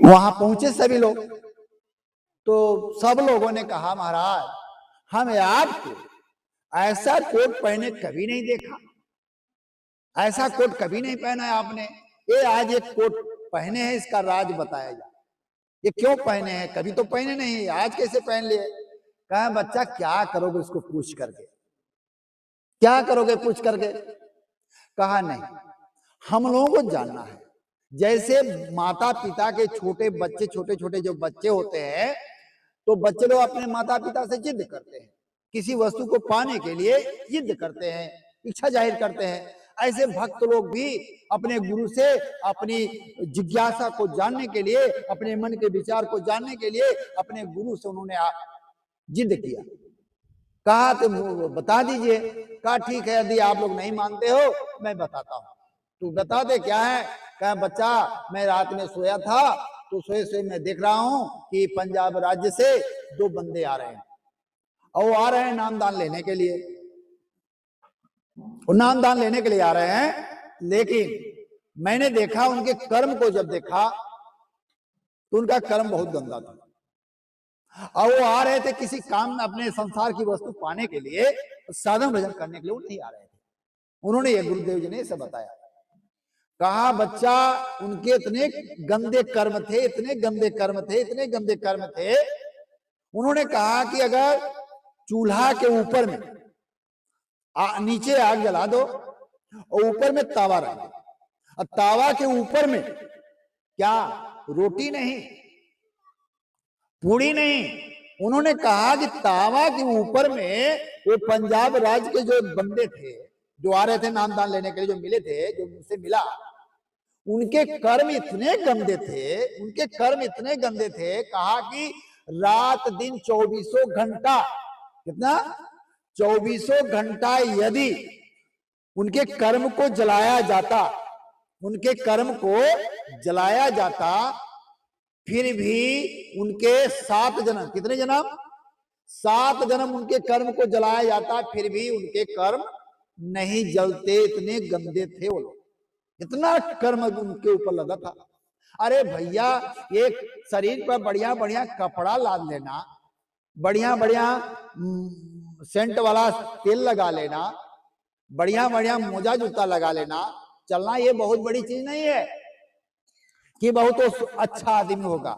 वहां पहुंचे सभी लोग, तो सब लोगों ने कहा महाराज हम आपको ऐसा कोट पहने कभी नहीं देखा, ऐसा कोट कभी नहीं पहना है आपने, ये आज एक कोट पहने हैं, इसका राज बताया जाए, ये क्यों पहने हैं, कभी तो पहने नहीं, आज कैसे पहन लिए। कहा बच्चा क्या करोगे इसको पूछ करके, क्या करोगे पूछ करके। कहा नहीं, हम लोगों को जानना है, जैसे माता पिता के छोटे बच्चे, छोटे छोटे जो बच्चे होते हैं, तो बच्चे लोग अपने माता पिता से जिद करते हैं, किसी वस्तु को पाने के लिए जिद करते हैं, इच्छा जाहिर करते हैं। ऐसे भक्त लोग भी अपने गुरु से अपनी जिज्ञासा को जानने के लिए, अपने मन के विचार को जानने के लिए अपने गुरु से उन्होंने जिद किया। कहा तो बता दीजिए। कहा ठीक है, यदि आप लोग नहीं मानते हो मैं बताता हूं। तू बता दे क्या है। कहा बच्चा मैं रात में सोया था, तो सोए सोए मैं देख रहा हूं कि पंजाब राज्य से 2 बंदे आ रहे हैं, और वो आ रहे हैं नामदान लेने के लिए, वो नामदान लेने के लिए आ रहे हैं। लेकिन मैंने देखा उनके कर्म को, जब देखा तो उनका कर्म बहुत गंदा था, और वो आ रहे थे किसी काम में, अपने संसार की वस्तु पाने के लिए, साधन भजन करने के लिए वो नहीं आ रहे थे। उन्होंने ये गुरुदेव जी ने इसे बताया। कहा बच्चा उनके इतने गंदे कर्म थे, इतने गंदे कर्म थे, इतने गंदे कर्म थे। उन्होंने कहा कि अगर चूल्हा के ऊपर में नीचे आग जला दो और ऊपर में तावा रख दो, और तावा के ऊपर में क्या रोटी नहीं, पूड़ी नहीं। उन्होंने कहा कि तावा के ऊपर में वो पंजाब राज्य के जो बंदे थे, जो आ रहे थे नामदान लेने के लिए, जो मिले थे, जो मुझसे मिला, उनके कर्म इतने गंदे थे, उनके कर्म इतने गंदे थे। कहा कि रात दिन 24 घंटा, कितना 24 घंटा यदि उनके कर्म को जलाया जाता, उनके कर्म को जलाया जाता, फिर भी उनके 7 जन्म, कितने जन्म, 7 जन्म उनके कर्म को जलाया जाता, फिर भी उनके कर्म नहीं जलते, इतने गंदे थे वो लोग, इतना कर्म उनके ऊपर लगा था। अरे भैया एक शरीर पर बढ़िया बढ़िया कपड़ा लाद लेना, बढ़िया बढ़िया सेंट वाला तेल लगा लेना, बढ़िया बढ़िया मोजा जूता लगा लेना, चलना ये बहुत बड़ी चीज नहीं है कि बहुत अच्छा आदमी होगा।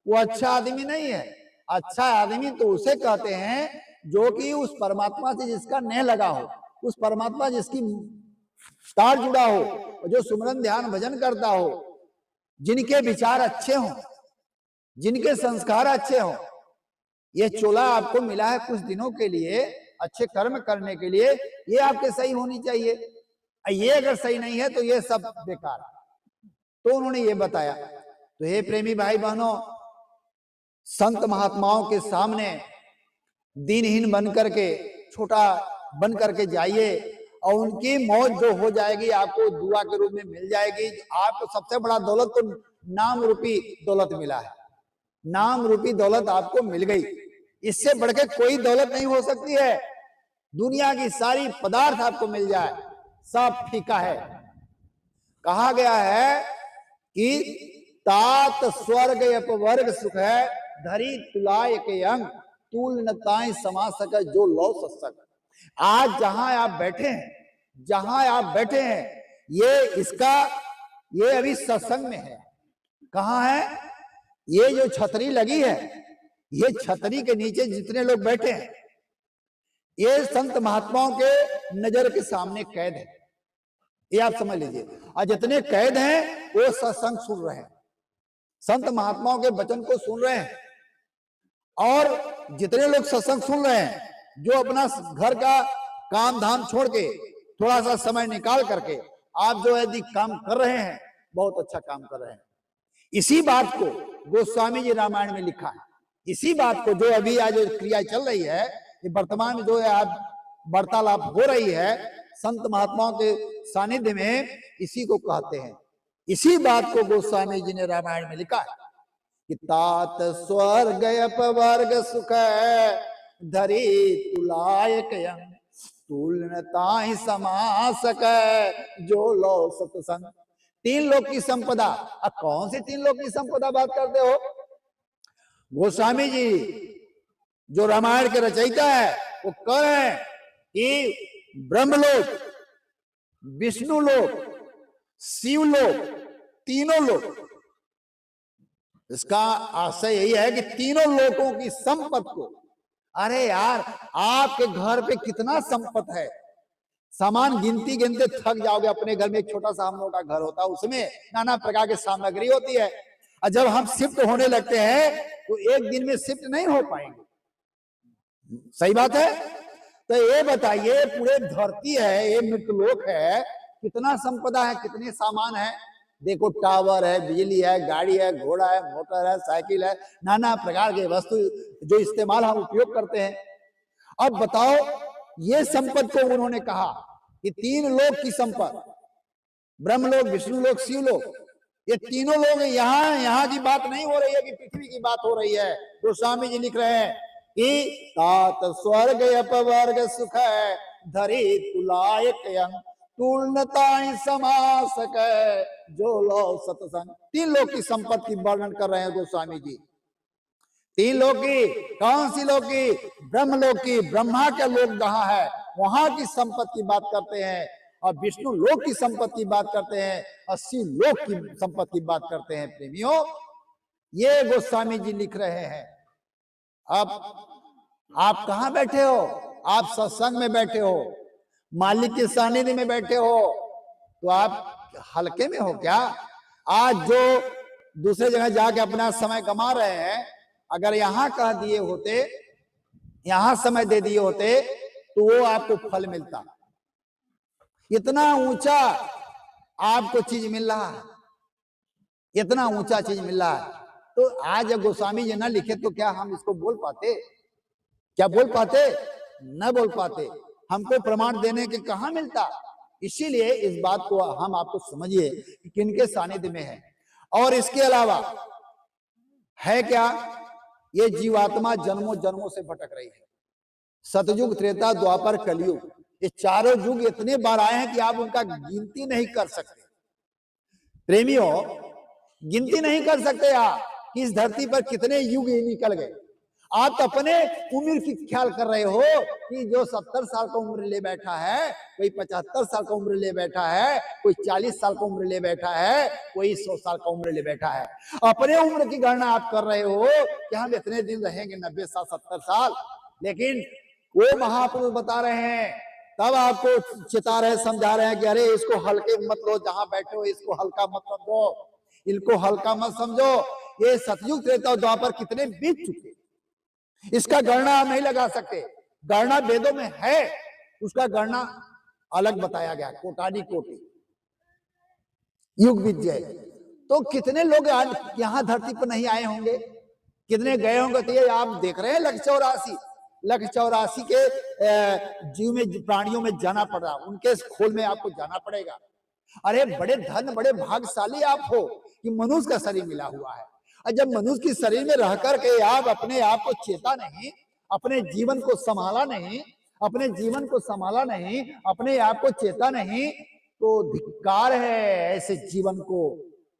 वो अच्छा आदमी नहीं है। अच्छा आदमी तो उसे कहते हैं जो कि उस परमात्मा से जिसका नेह लगा हो, उस परमात्मा जिसकी तार जुड़ा हो, जो सुमरन ध्यान भजन करता हो, जिनके विचार अच्छे हों, जिनके संस्कार अच्छे हों। ये चोला आपको मिला है कुछ दिनों के लिए, अच्छे कर्म करने के लिए, ये आपके सही होनी चाहिए। ये अगर सही नहीं है तो ये सब बेकार। तो उन्होंने ये बताया। तो हे प्रेमी भाई बहनों, संत महात्माओं के सामने दीनहीन बन करके, छोटा बन करके जाइए, और उनकी मौज जो हो जाएगी आपको दुआ के रूप में मिल जाएगी। आपको सबसे बड़ा दौलत तो नाम रूपी दौलत मिला है, नाम रूपी दौलत आपको मिल गई, इससे बढ़कर कोई दौलत नहीं हो सकती है। दुनिया की सारी पदार्थ आपको मिल जाए, सब फीका है। कहा गया है कि तात स्वर्ग अपवर्ग सुख है, धरी तुलाय के अंग, तूल न ताई समा सके जो लौ सत्संग। आज जहां आप बैठे हैं, जहां आप बैठे हैं, ये अभी सत्संग में है। कहाँ है? ये जो छतरी लगी है, ये छतरी के नीचे जितने लोग बैठे हैं, ये संत महात्माओं के नजर के सामने कैद है, ये आप समझ लीजिए। और जितने कैद हैं वो सत्संग सुन रहे हैं, संत महात्माओं के वचन को सुन रहे हैं। और जितने लोग सत्संग सुन रहे हैं, जो अपना घर का काम धाम छोड़ के थोड़ा सा समय निकाल करके आप जो यदि काम कर रहे हैं, बहुत अच्छा काम कर रहे हैं। इसी बात को गोस्वामी जी रामायण में लिखा है। इसी बात को जो अभी आज क्रिया चल रही है, ये वर्तमान में जो है आज वार्तालाप हो रही है संत महात्माओं के सानिध्य में, इसी को कहते हैं। इसी बात को गोस्वामी जी ने रामायण में लिखा है कि तात स्वर्ग अपवर्ग सुख धरी तुलायक अंग, तुल न ताहि समा सकै जो लो सत्संग। तीन लोक की संपदा। अब कौन सी तीन लोक की संपदा बात करते हो? गोस्वामी जी जो रामायण के रचयिता है वो कह रहे हैं कि ब्रह्मलोक, विष्णु लोक, शिवलोक, तीनों लोक। इसका आशय यही है कि तीनों लोकों की संपत्ति को, अरे यार आपके घर पे कितना संपत्ति है, सामान गिनती गिनते थक जाओगे। अपने घर में एक छोटा सा हम लोग का घर होता है, उसमें नाना प्रकार की सामग्री होती है, और जब हम शिफ्ट होने लगते हैं तो एक दिन में शिफ्ट नहीं हो पाएंगे। सही बात है। तो ये बताइए पूरे धरती है, ये मृतलोक है, कितना संपदा है, कितने सामान है। देखो टावर है, बिजली है, गाड़ी है, घोड़ा है, मोटर है, साइकिल है, नाना प्रकार के वस्तु जो इस्तेमाल हम उपयोग करते हैं। अब बताओ ये संपत्ति को उन्होंने कहा कि तीन लोक की संपत्ति, ब्रह्मलोक, विष्णुलोक, शिवलोक, ये तीनों लोग यहाँ की बात नहीं हो रही है कि पृथ्वी की बात हो रही है। गोस्वामी जी लिख रहे हैं कि तात स्वर्ग अपवर्ग सुख है धरी तुलायक तुलनताई समासक जो लो सत्संग। तीन लोग की संपत्ति वर्णन कर रहे हैं गोस्वामी जी। तीन लोक की, कौन सी लोक की? ब्रह्मलोक की, ब्रह्मा का लोक जहां है वहां की संपत्ति की बात करते हैं, और विष्णु लोक की संपत्ति की बात करते हैं, और शिव लोक की संपत्ति की बात करते हैं। प्रेमियों ये गोस्वामी जी लिख रहे हैं। अब आप कहां बैठे हो? आप सत्संग में बैठे हो, मालिक के सानिध्य में बैठे हो, तो आप हल्के में हो क्या? आज जो दूसरे जगह जाके अपना समय गमा रहे हैं, अगर यहां कह दिए होते, यहां समय दे दिए होते तो वो आपको फल मिलता। इतना ऊंचा आपको चीज मिल रहा है, इतना ऊंचा चीज मिल रहा है। तो आज जब गोस्वामी जी ना लिखे तो क्या हम इसको बोल पाते? क्या बोल पाते? न बोल पाते। हमको प्रमाण देने के कहां मिलता। इसीलिए इस बात को हम आपको समझिए कि किनके सानिध्य में है। और इसके अलावा है क्या? ये जीवात्मा जन्मों जन्मों से भटक रही है। सतयुग, त्रेता, द्वापर, कलयुग, ये चारों युग इतने बार आए हैं कि आप उनका गिनती नहीं कर सकते। प्रेमियों गिनती नहीं कर सकते आप कि इस धरती पर कितने युग निकल गए। आप अपने उम्र की ख्याल कर रहे हो कि जो 70 साल का उम्र ले बैठा है, कोई 75 साल का उम्र ले बैठा है, कोई 40 साल का उम्र ले बैठा है, कोई 100 साल का उम्र ले बैठा है। अपने उम्र की गणना आप कर रहे हो कि हम इतने दिन रहेंगे, 90 साल, 70 साल। लेकिन वो महापुरुष बता रहे हैं, तब आपको चिता रहे, समझा रहे हैं कि अरे इसको हल्के मत लो, जहां बैठे हो इसको हल्का मत समझो, इनको हल्का मत समझो। ये सतयुग, त्रेता, द्वापर कितने बीत चुके, इसका गणना आप नहीं लगा सकते। गणना वेदों में है, उसका गणना अलग बताया गया, कोटानी कोटि युग विजय। तो कितने लोग आज यहां धरती पर नहीं आए होंगे, कितने गए होंगे। तो ये आप देख रहे हैं लख 84 के जीव में, प्राणियों में जाना पड़ रहा, उनके खोल में आपको जाना पड़ेगा। अरे बड़े धन, बड़े भाग्यशाली आप हो कि मनुष्य का शरीर मिला हुआ है। और जब मनुष्य के शरीर में रह करके आप अपने आप को चेता नहीं, अपने जीवन को संभाला नहीं, अपने जीवन को संभाला नहीं, अपने आप को चेता नहीं, तो धिक्कार है ऐसे जीवन को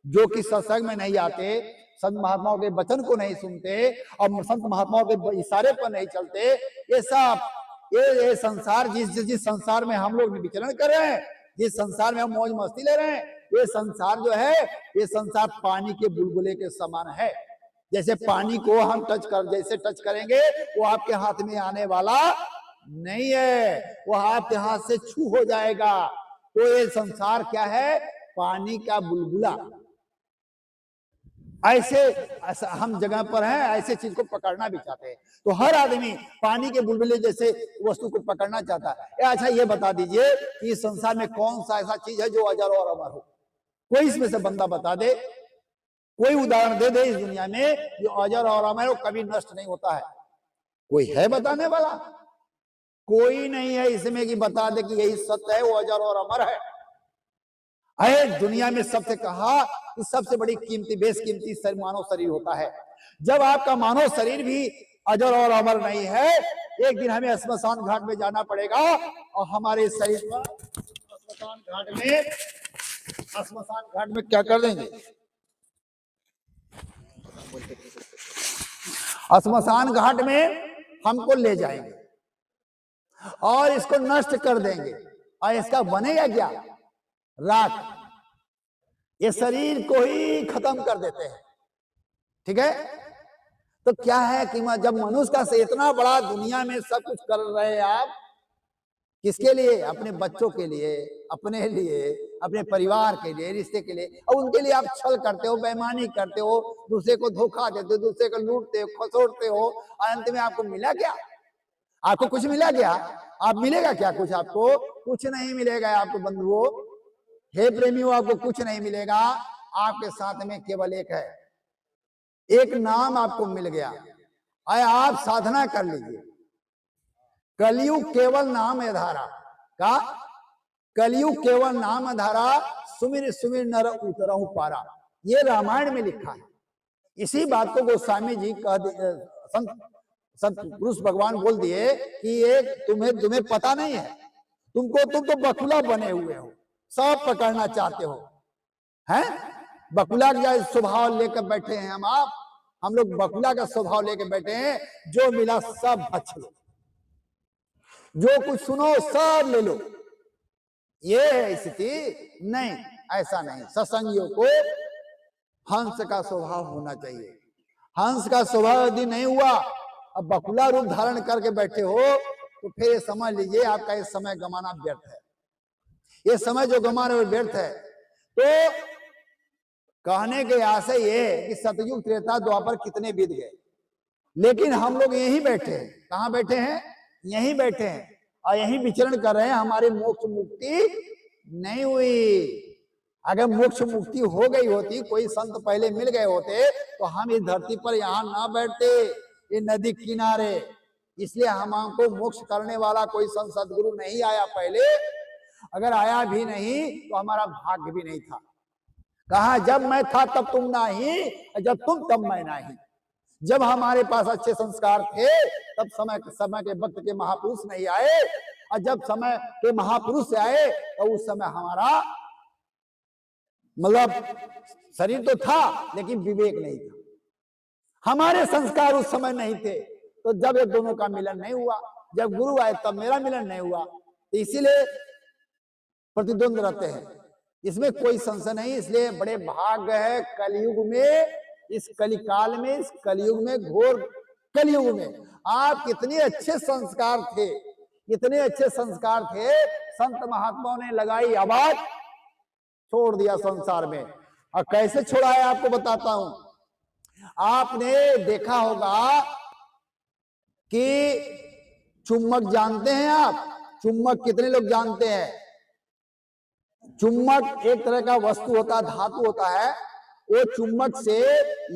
जो कि सत्संग में नहीं आते, संत महात्माओं के वचन को नहीं सुनते और संत महात्माओं के इशारे पर नहीं चलते। ये सब ये संसार, जिस संसार में हम लोग विचरण कर रहे हैं, जिस संसार में हम मौज मस्ती ले रहे हैं, ये संसार जो है, ये संसार पानी के बुलबुले के समान है। जैसे पानी को हम जैसे टच करेंगे वो आपके हाथ में आने वाला नहीं है, वो आपके हाथ से छू हो जाएगा। तो ये संसार क्या है? पानी का बुलबुला। ऐसे हम जगह पर हैं, ऐसे चीज को पकड़ना भी चाहते हैं। तो हर आदमी पानी के बुलबुले जैसे वस्तु को पकड़ना चाहता है। अच्छा ये बता दीजिए कि इस संसार में कौन सा ऐसा चीज है जो अजर और अमर हो? कोई इसमें से बंदा बता दे, कोई उदाहरण दे दे इस दुनिया में जो अजर और अमर हो, कभी नष्ट नहीं होता है। कोई है बताने वाला? कोई नहीं है इसमें कि बता दे कि यही सत्य है, वो अजर और अमर है। दुनिया में सबसे कहा कि सबसे बड़ी कीमती, बेशकीमती मानव शरीर होता है। जब आपका मानव शरीर भी अजर और अमर नहीं है, एक दिन हमें श्मशान घाट में जाना पड़ेगा और हमारे शरीर पर श्मशान घाट में श्मशान घाट में क्या कर देंगे? श्मशान घाट में हमको ले जाएंगे और इसको नष्ट कर देंगे और इसका बनेगा क्या? राख। ये शरीर को ही खत्म कर देते हैं। ठीक है, तो क्या है कि जब मनुष्य का से इतना बड़ा दुनिया में सब कुछ कर रहे हैं आप, किसके लिए? अपने बच्चों के लिए, अपने लिए, अपने परिवार के लिए, रिश्ते के लिए, और उनके लिए आप छल करते हो, बेईमानी करते हो, दूसरे को धोखा देते हो, दूसरे को लूटते हो, खसोटते हो, और अंत में आपको मिला क्या? आपको कुछ मिला क्या? आप मिलेगा क्या कुछ? आपको कुछ नहीं मिलेगा। आपको बंधुओं, हे प्रेमियों, आपको कुछ नहीं मिलेगा। आपके साथ में केवल एक है, एक नाम आपको मिल गया। आप साधना कर लीजिए। कलयुग केवल नाम आधारा का, कलयुग केवल नाम आधारा, सुमिर सुमिर नर उतरहु पारा। ये रामायण में लिखा है। इसी बात को गोस्वामी जी संत पुरुष भगवान बोल दिए कि ये तुम्हें पता नहीं है, तुम तो बकुला बने हुए हो, सब पकड़ना चाहते हो, हैं? बकुला का स्वभाव लेकर बैठे हैं हम लोग बकुला का स्वभाव लेकर बैठे हैं। जो मिला सब भक्ष लो, जो कुछ सुनो सब ले लो। ये है स्थिति। नहीं, ऐसा नहीं। सत्संगियों को हंस का स्वभाव होना चाहिए। हंस का स्वभाव यदि नहीं हुआ, अब बकुला रूप धारण करके बैठे हो, तो फिर समझ लीजिए आपका ये समय गमाना व्यर्थ है। ये समय जो गमा रहे हो व्यर्थ है। तो कहने के आशय ये है कि सतयुग त्रेता द्वापर कितने बीत गए, लेकिन हम लोग यहीं बैठे हैं। कहाँ बैठे हैं? यहीं बैठे हैं और यहीं विचरण कर रहे हैं। हमारी मोक्ष मुक्ति नहीं हुई। अगर मोक्ष मुक्ति हो गई होती, कोई संत पहले मिल गए होते, तो हम इस धरती पर यहाँ ना बैठते, ये नदी किनारे। इसलिए हमको मोक्ष करने वाला कोई संत सदगुरु नहीं आया पहले। अगर आया भी नहीं तो हमारा भाग्य भी नहीं था। कहा, जब मैं था तब तुम नहीं, जब तुम तब मैं नहीं। जब हमारे पास अच्छे संस्कार थे, तब समय के वक्त के महापुरुष नहीं आए, और जब समय के महापुरुष से आए तो उस समय हमारा मतलब शरीर तो था लेकिन विवेक नहीं था। हमारे संस्कार उस समय नहीं थे। तो जब ये दोनों का मिलन नहीं हुआ, जब गुरु आए तब मेरा मिलन नहीं हुआ, तो इसीलिए प्रतिद्वंद रहते हैं। इसमें कोई संशय नहीं। इसलिए बड़े भाग्य है कलयुग में, इस कलिकाल में, इस कलयुग में, घोर कलयुग में आप कितने अच्छे संस्कार थे, कितने अच्छे संस्कार थे। संत महात्माओं ने लगाई आवाज, छोड़ दिया संसार में। और कैसे छोड़ा है आपको बताता हूं। आपने देखा होगा कि चुम्बक जानते हैं आप? चुम्बक कितने लोग जानते हैं? चुम्बक एक तरह का वस्तु होता है, धातु होता है। वो चुम्बक से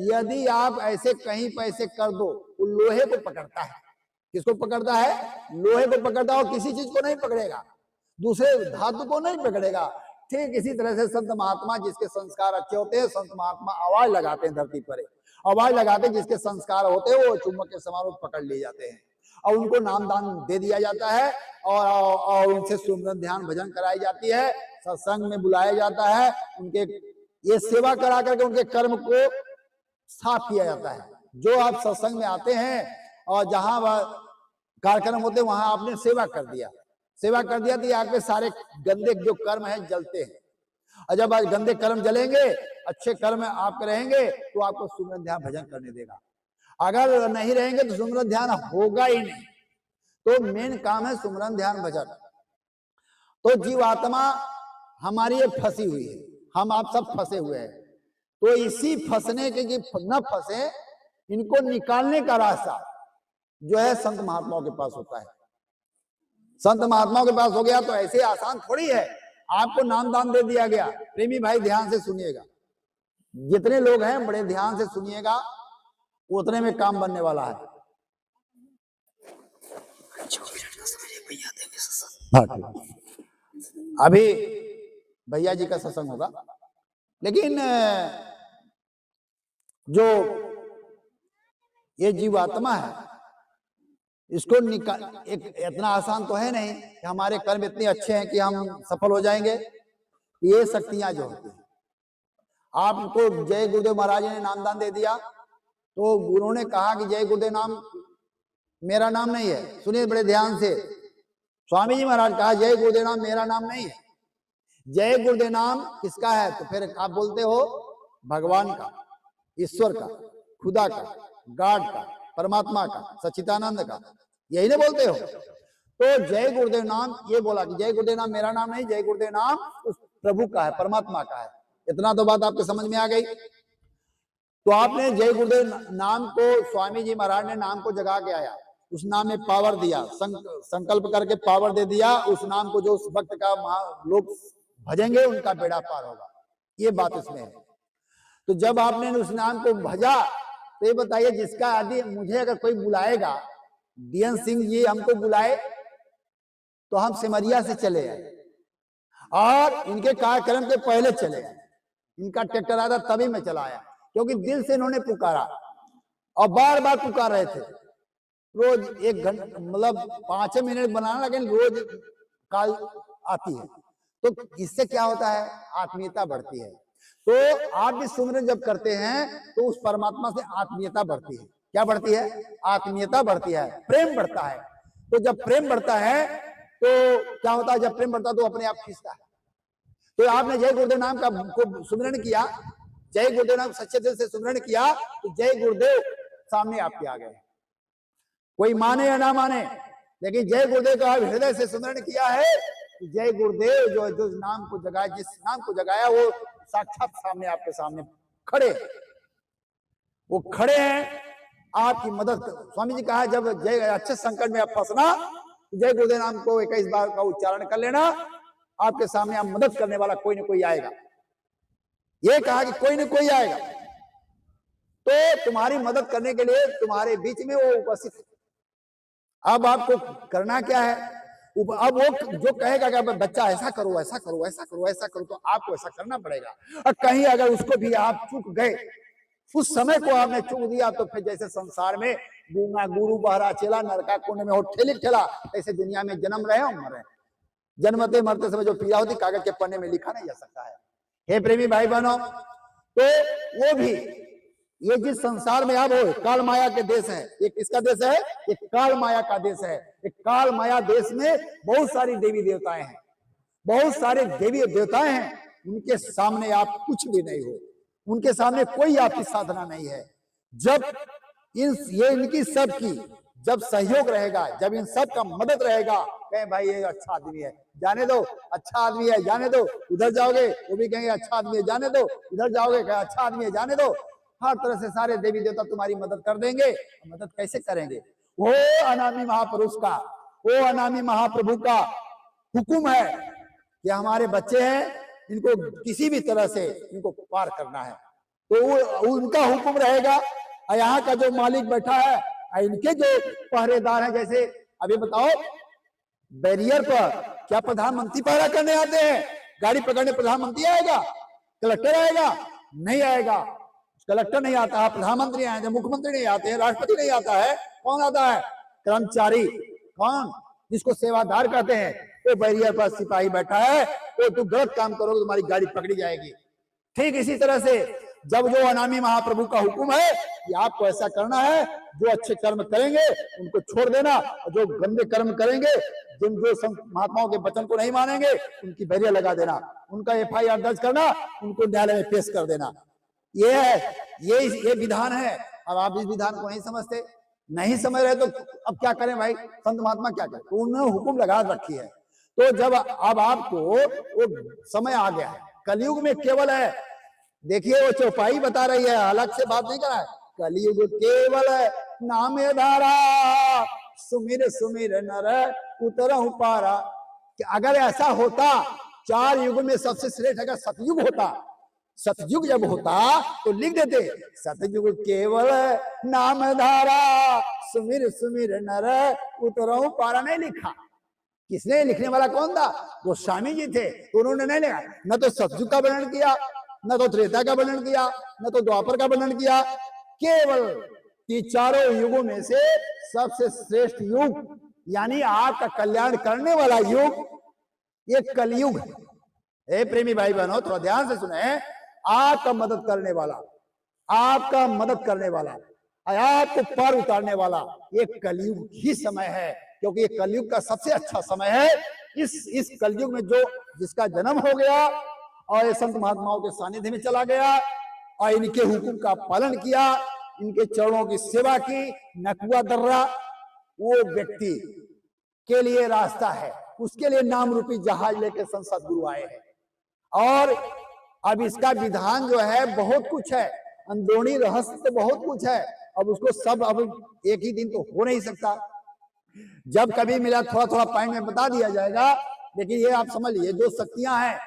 यदि आप ऐसे कहीं पर ऐसे कर दो, वो लोहे को पकड़ता है। किसको पकड़ता है? लोहे को पकड़ता है, और किसी चीज को नहीं पकड़ेगा, दूसरे धातु को नहीं पकड़ेगा। ठीक इसी तरह से संत महात्मा जिसके संस्कार अच्छे होते हैं, संत महात्मा आवाज लगाते हैं धरती पर, आवाज लगाते हैं। जिसके संस्कार होते हैं वो चुम्बक के समान पकड़ लिए जाते हैं और उनको नाम दान दे दिया जाता है, और उनसे सुमरन ध्यान भजन कराई जाती है, सत्संग में बुलाया जाता है, उनके ये सेवा करा करके उनके कर्म को साफ किया जाता है। जो आप सत्संग में आते हैं और जहां कार्यक्रम होते हैं वहां आपने सेवा कर दिया, सेवा कर दिया, तो आपके सारे गंदे जो कर्म है जलते हैं। और जब आज गंदे कर्म जलेंगे, अच्छे कर्म आप रहेंगे, तो आपको सुमरन ध्यान भजन करने देगा। अगर नहीं रहेंगे तो सुमरन ध्यान होगा ही नहीं। तो मेन काम है सुमरन ध्यान भजन। तो जीवात्मा हमारी ये फंसी हुई है, हम आप सब फंसे हुए हैं। तो इसी फंसने के न फंसे, इनको निकालने का रास्ता जो है संत महात्माओं के पास होता है। संत महात्माओं के पास हो गया तो ऐसे आसान थोड़ी है। आपको नाम दान दे दिया गया। प्रेमी भाई ध्यान से सुनिएगा, जितने लोग हैं बड़े ध्यान से सुनिएगा, उतने में काम बनने वाला है। अभी भैया जी का सत्संग होगा, लेकिन जो ये जीवात्मा है इसको निकाल, एक इतना आसान तो है नहीं कि हमारे कर्म इतने अच्छे हैं कि हम सफल हो जाएंगे। ये शक्तियां जो होती है। आपको जय गुरुदेव महाराज ने नामदान दे दिया, तो उन्होंने कहा कि जय गुरुदेव नाम मेरा नाम नहीं है। सुनिए बड़े ध्यान से, स्वामी जी महाराज कहा जय गुरुदेव नाम मेरा नाम नहीं है। जय गुरुदेव नाम किसका है? तो फिर आप बोलते हो भगवान का, ईश्वर का, खुदा का, गॉड का, परमात्मा का, सच्चिदानंद का, यही ना बोलते हो। तो जय गुरुदेव नाम ये बोला कि जय गुरुदेव नाम मेरा नाम नहीं, जय गुरुदेव नाम उस प्रभु का है, परमात्मा का है। इतना तो बात आपके समझ में आ गई। तो आपने जय गुरुदेव नाम को, स्वामी जी महाराज ने नाम को जगा के आया, उस नाम में पावर दिया, संकल्प करके पावर दे दिया। उस नाम को जो उस भक्त का लोग भजेंगे उनका बेड़ा पार होगा, ये बात इसमें है। तो जब आपने उस नाम को भजा, तो ये बताइए जिसका आदि मुझे अगर कोई बुलाएगा, DN सिंह जी हमको बुलाए तो हम सिमरिया से चले आए और इनके कार्यक्रम के पहले चले आए। इनका ट्रैक्टर आया तभी मैं चला आया, क्योंकि दिल से इन्होंने पुकारा और बार बार पुकार रहे थे। रोज 1 घंटा मतलब 5 मिनट बनाना, लेकिन रोज कॉल आती है। तो इससे क्या होता है? आत्मीयता बढ़ती है। तो आप भी सुमिरन जब करते हैं तो उस परमात्मा से आत्मीयता बढ़ती है। क्या बढ़ती है? आत्मीयता बढ़ती है, प्रेम बढ़ता है। तो जब प्रेम बढ़ता है तो क्या होता है? जब प्रेम बढ़ता है तो अपने आप खींचता है। तो आपने जय गुरुदेव नाम का को सुमिरन किया, जय गुरुदेव नाम सच्चे दिल से सुमिरन किया, तो जय गुरुदेव सामने आपके आ गए। कोई माने या ना माने, लेकिन जय गुरुदेव का हृदय से सुमिरन किया है, जय गुरुदेव जो नाम को जगाया, जिस नाम को जगाया वो साक्षात सामने आपके सामने खड़े, वो खड़े हैं आपकी मदद कर। स्वामी जी कहा जब जय अच्छे संकट में आप फंसना, जय गुरुदेव नाम को 21 बार का उच्चारण कर लेना, आपके सामने आप मदद करने वाला कोई ना कोई आएगा। ये कहा कि कोई ना कोई आएगा, तो तुम्हारी मदद करने के लिए तुम्हारे बीच में वो उपस्थित है। अब आपको करना क्या है? अब वो जो कहेगा कि बच्चा ऐसा करो, ऐसा करो, ऐसा करो, ऐसा करो, तो आपको ऐसा करना पड़ेगा। और कहीं अगर उसको भी आप चूक गए, उस समय को आपने चूक दिया, तो फिर जैसे संसार में गूंगा गुरु बहरा चेला नरका कुंड में हो ठेली ठेला, ऐसे दुनिया में जन्म रहे और मरे। जन्मते मरते समय जो पीड़ा होती कागज के पन्ने में लिखा नहीं जा सकता है। हे प्रेमी भाई बहनों, तो वो भी ये जिस संसार में आप हो, काल माया के देश है। ये किसका देश है? ये काल माया का देश है। एक काल माया देश में बहुत सारी देवी देवताएं हैं, बहुत सारे देवी देवताएं हैं। उनके सामने आप कुछ भी नहीं हो, उनके सामने कोई आपकी साधना नहीं है। जब इनकी सब की जब सहयोग रहेगा, जब इन सब का मदद रहेगा, कहें भाई ये अच्छा आदमी है, जाने दो, अच्छा आदमी है, जाने दो, उधर जाओगे वो भी कहेंगे अच्छा आदमी है, जाने दो, इधर जाओगे कहें अच्छा आदमी है, जाने दो। हर तरह से सारे देवी देवता तुम्हारी मदद कर देंगे। मदद कैसे करेंगे? वो अनामी महापुरुष का, वो अनामी महाप्रभु का हुक्म है कि हमारे बच्चे हैं, इनको किसी भी तरह से इनको पार करना है, तो वो उनका हुक्म रहेगा। यहाँ का जो मालिक बैठा है, इनके जो पहरेदार हैं, जैसे अभी बताओ बैरियर पर क्या प्रधानमंत्री पहरा करने आते हैं? गाड़ी पकड़ने प्रधानमंत्री आएगा? कलेक्टर आएगा? नहीं आएगा। कलेक्टर नहीं आता है, प्रधानमंत्री आए, मुख्यमंत्री नहीं आते हैं, राष्ट्रपति नहीं आता है, कौन आता है? कर्मचारी। कौन? जिसको सेवादार कहते हैं। तो बैरियर पर सिपाही बैठा है, तो तुम गलत काम करोगे तुम्हारी गाड़ी पकड़ी जाएगी। ठीक इसी तरह से जब जो अनामी महाप्रभु का हुक्म है कि आपको ऐसा करना है, जो अच्छे कर्म करेंगे उनको छोड़ देना, और जो गंदे कर्म करेंगे, जिन जो महात्माओं के वचन को नहीं मानेंगे, उनकी बैरियर लगा देना, उनका FIR दर्ज करना, उनको न्यायालय में पेश कर देना। ये है, ये विधान है। अब आप इस विधान को नहीं समझते, नहीं समझ रहे, तो अब क्या करें भाई? संत महात्मा क्या करें? तो उन्होंने हुक्म लगा रखी है। तो जब अब आपको वो समय आ गया है, कलयुग में केवल है, देखिए वो चौपाई बता रही है, अलग से बात नहीं कर रहा है। कलयुग केवल है नाम धारा, सुमिर सुमिर नर उतरहु पारा। कि अगर ऐसा होता, 4 युग में सबसे श्रेष्ठ अगर सतयुग होता, सतयुग जब होता तो लिख देते सतयुग केवल नाम धारा, सुमिर सुमिर नर उतरहु पारा। नहीं लिखा। किसने? लिखने वाला कौन था? वो स्वामी जी थे। तो उन्होंने नहीं लिखा, न तो सतयुग का वर्णन किया, न तो त्रेता का वर्णन किया, न तो द्वापर का वर्णन किया। केवल कि चारों युगों में से सबसे श्रेष्ठ युग, यानी आपका कल्याण करने वाला युग, ये कलयुग है। हे प्रेमी भाई बहनों, थोड़ा ध्यान से सुने। आपका मदद करने वाला, आपका मदद करने वाला, आपको पार उतारने वाला ये कलयुग ही समय है, क्योंकि ये कलयुग का सबसे अच्छा समय है। इस कलयुग में जो जिसका जन्म हो गया और ये संत महात्माओं के सानिध्य में चला गया और इनके हुक्म का पालन किया, इनके चरणों की सेवा की, नकुआ दर्रा, वो व्यक्ति के लिए रास्ता है। उसके लिए नाम रूपी जहाज लेकर संत सदगुरु आए हैं। और अब इसका विधान जो है बहुत कुछ है, अंदरूनी रहस्य तो बहुत कुछ है। अब उसको सब अब एक ही दिन तो हो नहीं सकता, जब कभी मिला थोड़ा थोड़ा पॉइंट में बता दिया जाएगा। लेकिन ये आप समझ लीजिए, जो शक्तियां हैं,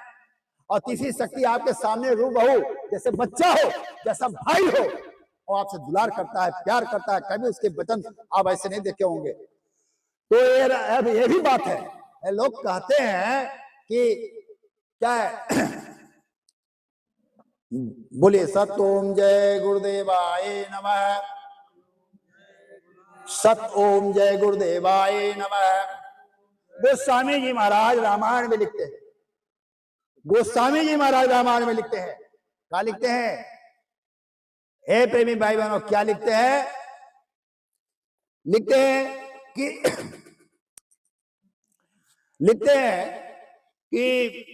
और तीसरी शक्ति आपके सामने रूबहू जैसे बच्चा हो, जैसा भाई हो, और आपसे दुलार करता है, प्यार करता है। कभी उसके वचन आप ऐसे नहीं देखे होंगे। तो ये भी बात है। लोग कहते हैं कि क्या है, बोले सत ओम जय गुरुदेवाय नमः, सत ओम जय गुरुदेवाय नमः। गोस्वामी जी महाराज रामायण में लिखते हैं, गोस्वामी जी महाराज रामायण में लिखते हैं, क्या लिखते हैं? हे प्रेमी भाई बहनों, क्या लिखते हैं? लिखते हैं कि लिखते हैं कि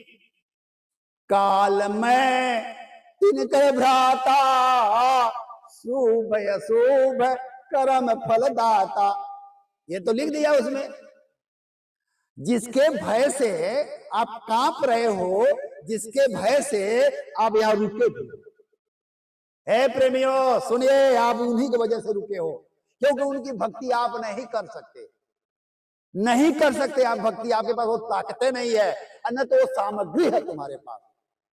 काल में तिनकर भ्राता, शुभ अशुभ कर्म फल दाता। ये तो लिख दिया उसमें। जिसके भय से आप कांप रहे हो, जिसके भय से आप यहां रुके थे, हे प्रेमियों सुनिए, आप उन्हीं की वजह से रुके हो, क्योंकि उनकी भक्ति आप नहीं कर सकते, नहीं कर सकते आप भक्ति। आपके पास वो ताकतें नहीं है, अन्य तो वो सामग्री है तुम्हारे पास,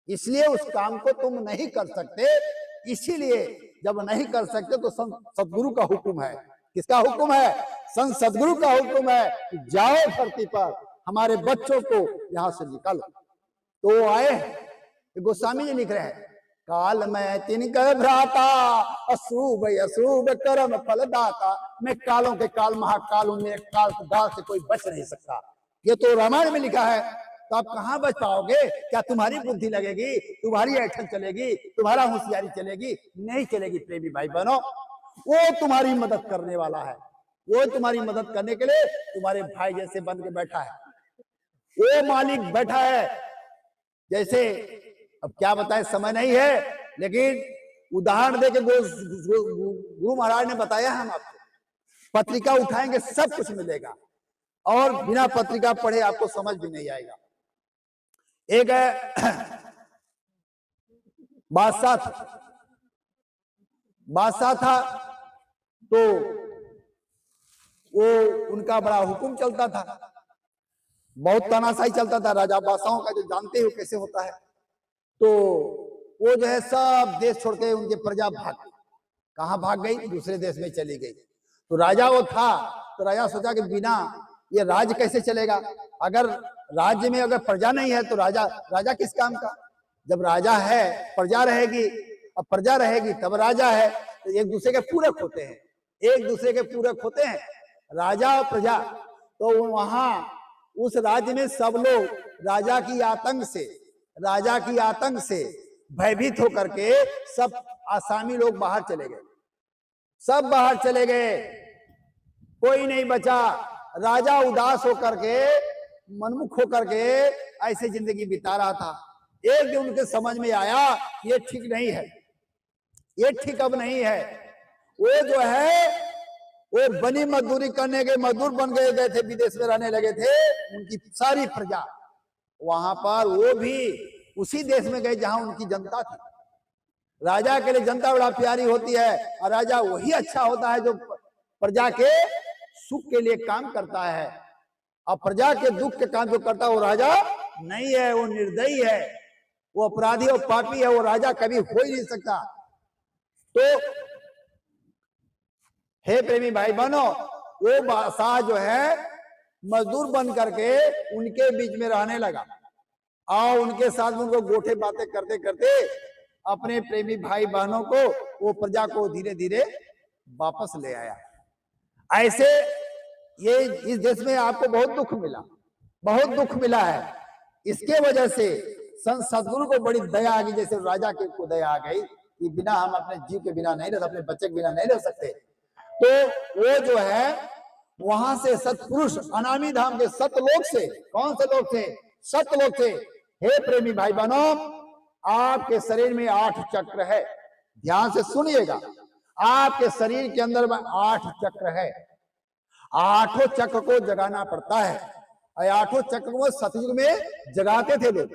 इसलिए उस काम को तुम नहीं कर सकते। इसीलिए जब नहीं कर सकते तो संत सदगुरु का हुक्म है। किसका हुक्म है? संत सदगुरु का हुक्म है कि जाओ धरती पर, हमारे बच्चों को यहां से निकालो। तो वो आए, गोस्वामी जी लिख रहे हैं, काल में तिनकर भ्राता, अशुभ अशुभ कर्म फल दाता। मैं कालों के काल महाकाल हूं, मेरे काल दाल से कोई बच नहीं सकता। ये तो रामायण में लिखा है। तो आप कहां बच पाओगे? क्या तुम्हारी बुद्धि लगेगी, तुम्हारी ऐठन चलेगी, तुम्हारा होशियारी चलेगी? नहीं चलेगी प्रेमी भाई बहनों। वो तुम्हारी मदद करने वाला है, वो तुम्हारी मदद करने के लिए तुम्हारे भाई जैसे बन के बैठा है। वो मालिक बैठा है, जैसे अब क्या बताए, समय नहीं है, लेकिन उदाहरण देके गुरु महाराज ने बताया हम आपको, पत्रिका उठाएंगे सब कुछ मिलेगा, और बिना पत्रिका पढ़े आपको समझ भी नहीं आएगा। एक बादशाह था, तो वो उनका बड़ा हुक्म चलता था, बहुत तानाशाही चलता था राजा बादशाहों का, जो जानते हो कैसे होता है। तो वो जो है सब देश छोड़ के उनके प्रजा भाग गई। कहाँ भाग गई? दूसरे देश में चली गई। तो राजा वो था, तो राजा सोचा कि बिना ये राज्य कैसे चलेगा? अगर राज्य में अगर प्रजा नहीं है तो राजा किस काम का? जब राजा है प्रजा रहेगी, अब प्रजा रहेगी तब राजा है। तो एक दूसरे के पूरक होते हैं, एक दूसरे के पूरक होते हैं राजा और प्रजा। तो वहां उस राज्य में सब लोग राजा की आतंक से भयभीत होकर के सब आसामी लोग बाहर चले गए, सब बाहर चले गए, कोई नहीं बचा। राजा उदास होकर के, मनमुख होकर के ऐसे जिंदगी बिता रहा था। एक दिन उनके समझ में आया ये ठीक नहीं है, ये ठीक अब नहीं है। वो जो है वो बनी मजदूरी करने के मजदूर बन गए थे, विदेश में रहने लगे थे उनकी सारी प्रजा। वहां पर वो भी उसी देश में गए जहां उनकी जनता थी। राजा के लिए जनता बड़ा प्यारी होती है, और राजा वही अच्छा होता है जो प्रजा के सुख के लिए काम करता है। और प्रजा के दुख के काम जो करता है वो राजा नहीं है, वो निर्दयी है, वो अपराधी और पापी है, वो राजा कभी हो ही नहीं सकता। तो हे प्रेमी भाई बहनों, वो बादशाह जो है मजदूर बन करके उनके बीच में रहने लगा, और उनके साथ उनको गोठे बातें करते करते अपने प्रेमी भाई बहनों को, वो प्रजा को धीरे धीरे वापस ले आया। ऐसे ये इस देश में आपको बहुत दुख मिला है। इसके वजह से संत सदगुरु को बड़ी दया आ गई, जैसे राजा के को दया आ गई कि बिना हम अपने जीव के बिना नहीं रह सकते, अपने बच्चे के बिना नहीं रह सकते। तो वो जो है वहां से सतपुरुष अनामी धाम के सतलोक से, कौन से लोग थे? सतलोक थे। हे प्रेमी भाई बहनों, आपके शरीर में 8 चक्र है, ध्यान से सुनिएगा। आपके शरीर के अंदर में 8 चक्र है। 8 चक्र को जगाना पड़ता है। 8 चक्र को सतयुग में जगाते थे लोग,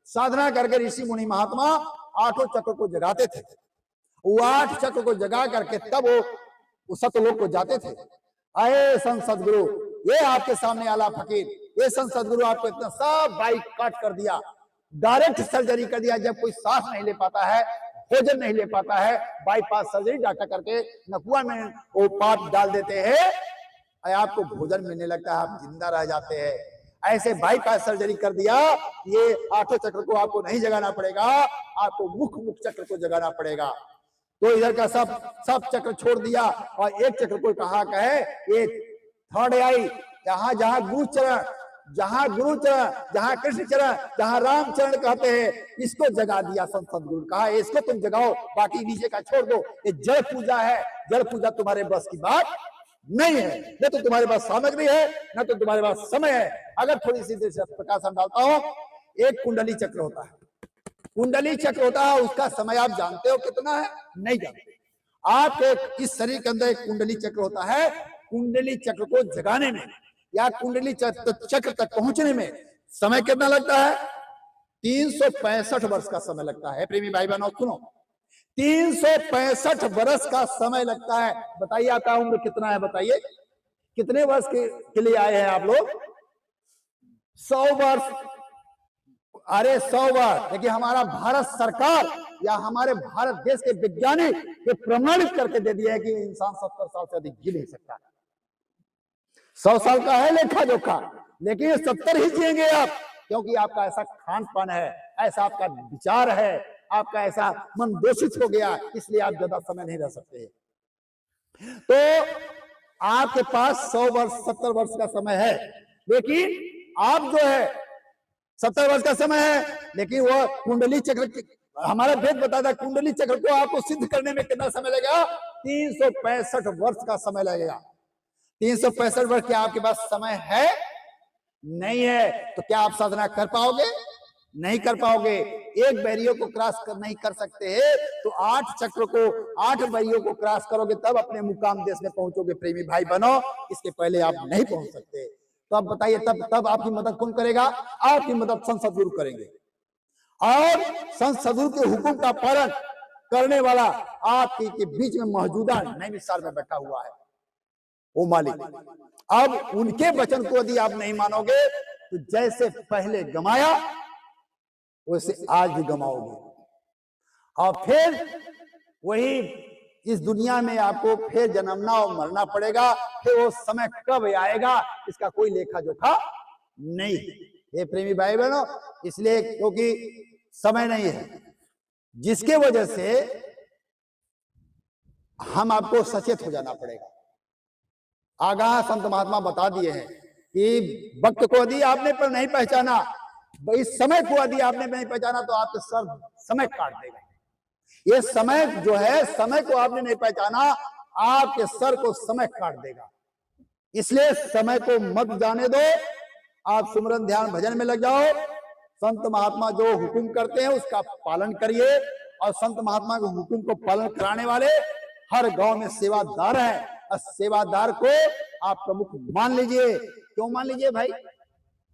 साधना करके ऋषि मुनि महात्मा 8 चक्र को जगाते थे। वो 8 चक्र को जगा करके तब वो सतलोक को जाते थे। आए संत सदगुरु, ये आपके सामने आला फकीर, ये संत सदगुरु आपको इतना सब बाइक काट कर दिया, डायरेक्ट सर्जरी कर दिया। जब कोई सांस नहीं ले पाता है, भोजन नहीं ले पाता है, बाईपास सर्जरी डॉक्टर करके नकुआ में वो पाट डाल देते हैं, आपको भोजन मिलने लगता है, आप जिंदा रह जाते हैं। ऐसे बाईपास सर्जरी कर दिया। ये 8 चक्र को आपको नहीं जगाना पड़ेगा, आपको मुख चक्र को जगाना पड़ेगा। तो इधर का सब चक्र छोड़ दिया और एक चक्र को कहा कहे ये थर्ड आई, जहां जहां गुरु चरण, जहां गुरु चरण, जहां कृष्ण चरण, जहां राम चरण कहते हैं, इसको जगा दिया संत सदगुरु। कहा इसको तुम जगाओ, बाकी नीचे का छोड़ दो। ये जल पूजा है, जल पूजा तुम्हारे बस की बात नहीं है, न तो तुम्हारे पास सामग्री है, न तो तुम्हारे पास समय है। अगर थोड़ी सी देर से प्रकाशन डालता हूं, एक कुंडली चक्र होता है, कुंडली चक्र होता है, उसका समय आप जानते हो कितना है? नहीं जानते। आपके इस शरीर के अंदर एक कुंडली चक्र होता है। कुंडली चक्र को जगाने में या कुंडली चक्र तक पहुंचने में समय कितना लगता है? 365 वर्ष का समय लगता है। प्रेमी भाई बहनों सुनो, 365 वर्ष का समय लगता है। बताइए आपका उम्र कितना है? बताइए कितने वर्ष के लिए आए हैं आप लोग? 100 वर्ष। अरे 100 वर्ष। देखिए हमारा भारत सरकार या हमारे भारत देश के वैज्ञानिक ये प्रमाणित करके दे दिया है कि इंसान 70 साल से अधिक जी नहीं सकता। 100 साल का है लेखा जोखा, लेकिन 70 ही जिएंगे आप, क्योंकि आपका ऐसा खान पान है, ऐसा आपका विचार है, आपका ऐसा मन दूषित हो गया, इसलिए आप ज्यादा समय नहीं रह सकते। तो आपके पास 100 वर्ष 70 वर्ष का समय है, लेकिन आप जो है 70 वर्ष का समय है, लेकिन वो कुंडली चक्र, हमारा वेद बताता है कुंडली चक्र को आपको सिद्ध करने में कितना समय लगेगा? 365 वर्ष का समय लगेगा। 365 वर्ष क्या आपके पास समय है? नहीं है। तो क्या आप साधना कर पाओगे? नहीं कर पाओगे। एक बैरियर को क्रॉस नहीं कर सकते हैं, तो 8 चक्र को, 8 बैरियर को क्रॉस करोगे तब अपने मुकाम देश में पहुंचोगे। प्रेमी भाई बनो, इसके पहले आप नहीं पहुंच सकते। तो अब बताइए तब आपकी मदद कौन करेगा? आपकी मदद संत सदगुरु करेंगे। और संत सदगुरु के हुक्म का पालन करने वाला आपके के बीच में मौजूदा नैमिषारण्य में बैठा हुआ है वो मालिक। अब उनके वचन को यदि आप नहीं मानोगे तो जैसे पहले गमाया वैसे आज भी गमाओगे, और फिर वही इस दुनिया में आपको फिर जन्मना और मरना पड़ेगा। फिर वो समय कब आएगा इसका कोई लेखा जोखा नहीं है। ये प्रेमी भाई बहनों, इसलिए क्योंकि समय नहीं है, जिसके वजह से हम आपको सचेत हो जाना पड़ेगा। आगाह संत महात्मा बता दिए हैं कि वक्त को यदि आपने पर नहीं पहचाना, इस समय को यदि आपने नहीं पहचाना तो आपके सर समय काट देगा। ये समय जो है, समय को आपने नहीं पहचाना, आपके सर को समय काट देगा। इसलिए समय को मत जाने दो, आप सुमरन ध्यान भजन में लग जाओ। संत महात्मा जो हुक्म करते हैं उसका पालन करिए, और संत महात्मा के हुक्म को पालन कराने वाले हर गांव में सेवादार हैं, और सेवादार को आप प्रमुख मान लीजिए। क्यों मान लीजिए भाई?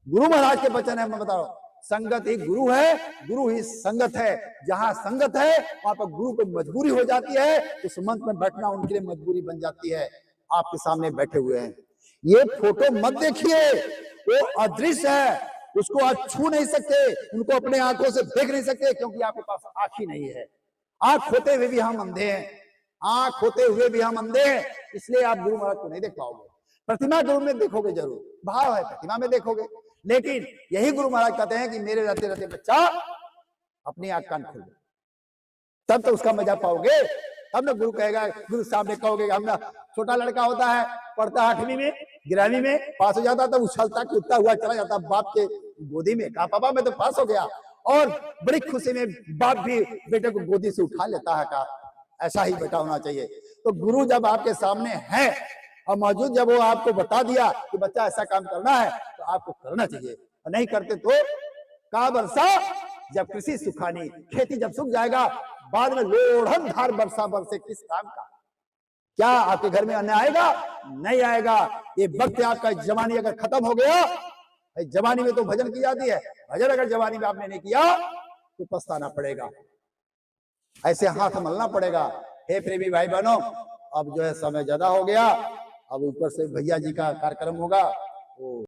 गुरु महाराज के वचन है, मैं बता रहा हूं, संगत ही गुरु है, गुरु ही संगत है। जहां संगत है वहां पर गुरु को मजबूरी हो जाती है, उस मंच में बैठना उनके लिए मजबूरी बन जाती है। आपके सामने बैठे हुए हैं, ये फोटो मत देखिए, वो अदृश्य है, उसको आप छू नहीं सकते, उनको अपने आंखों से देख नहीं सकते, क्योंकि आपके पास आंख ही नहीं है। आंख होते हुए भी हम अंधे हैं, आंख होते हुए भी हम अंधे हैं, इसलिए आप गुरु महाराज को नहीं देख पाओगे। प्रतिमा गुरु में देखोगे जरूर, भाव है प्रतिमा में देखोगे, लेकिन यही गुरु महाराज कहते हैं कि मेरे रहते रहते बच्चा अपनी आंख कान खोल, तब तो उसका मजा पाओगे। तब ना गुरु कहेगा, गुरु सामने कहोगे। हम ना छोटा लड़का होता है, पढ़ता 8वीं में 11वीं में पास हो जाता, तब उछलता कूदता हुआ चला जाता बाप के गोदी में, कहा पापा मैं तो पास हो गया, और बड़ी खुशी में बाप भी बेटे को गोदी से उठा लेता है का ऐसा ही बेटा होना चाहिए। तो गुरु जब आपके सामने है और मौजूद, जब वो आपको बता दिया कि बच्चा ऐसा काम करना है तो आपको करना चाहिए, और नहीं करते तो का वर्षा जब कृषि सुखानी, खेती जब सूख जाएगा बाद में लोढ़न धार वर्षा बरसे किस काम का। क्या आपके घर में अन्न आएगा? नहीं आएगा। ये वक्त आपका जवानी अगर खत्म हो गया, जवानी में तो भजन की जाती है, भजन अगर जवानी में आपने नहीं किया तो पछताना पड़ेगा, ऐसे हाथ मलना पड़ेगा। हे प्रेमी भाई बहनों, अब जो है समय ज्यादा हो गया, अब ऊपर से भैया जी का कार्यक्रम होगा।